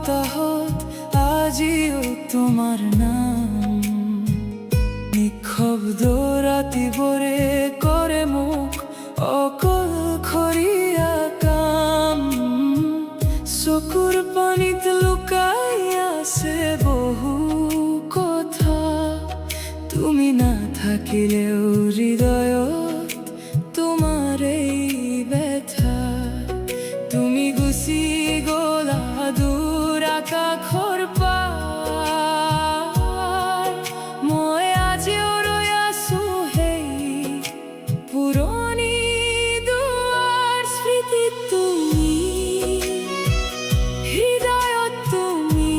বতাহত আজিও তোমার নাম। নিঃশব্দ রাতিবোৰে কৰে মোক অকল খৰিয়া কাম। চকুৰ পানীত লুকাই আছে বহু কথা, তুমি নাথাকিলেও হৃদয়ত তোমাৰ এই ব্যথা। তুমি গুচি গলা দূৰ আকাশৰ পাৰ, মই আজিও ৰৈ আছো সেই পুৰণি দুৱাৰ। স্মৃতিত তুমি, হৃদয়ত তুমি,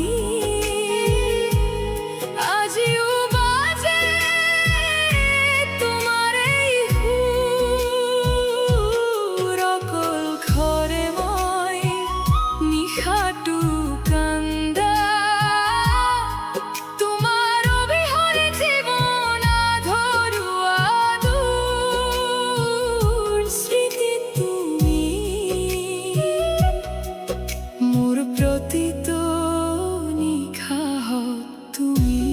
আজিও বাজে তোমাৰ এই সুৰ। অকল ঘৰে মই নিশাটো কান্দা, তোমাৰ অবিহনে জীৱন আধৰুৱা দূৰ। স্মৃতিত তুমি, মোৰ প্ৰতিটো নিশাহত তুমি।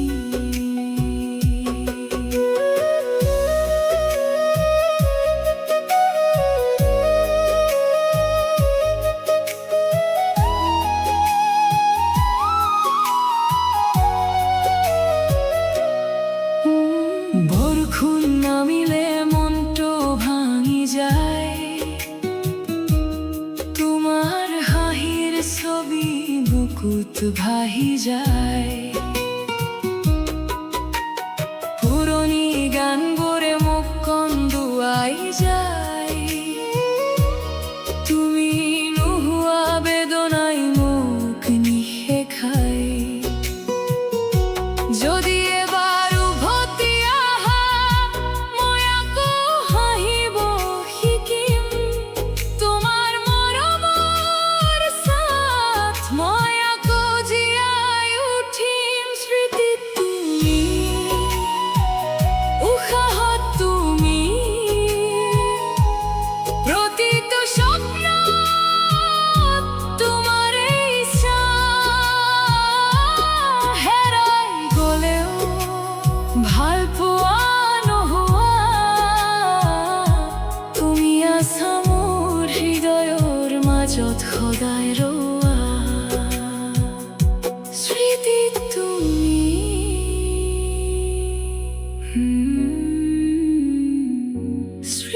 বৰষুণ নামিলে মনটো ভাঙি যায়, তোমাৰ হাঁহিৰ ছবি বুকুত ভাহি যায়। পুৰণি গানবোৰে মোক কন্দুৱাই যায়, তুমি নোহোৱা বেদনাই মোক নিশেখায়। যদি এবাৰ উভতি আহা, মই আকৌ হাঁহিব শিকিম। তোমাৰ মৰমৰ ছাট মই আকৌ জীয়াই উঠিম। স্মৃতিত তুমি, উশাহত তুমি, প্ৰতিটো স্বপ্নত তোমাৰ এই ছাঁ। হেৰাই গলেও ভাল পোৱা নোহোৱা, তুমি আছা মোৰ হৃদয়ৰ মাজত সদায় ৰোৱা। স্মৃতিত তুমি, স্মৃতিত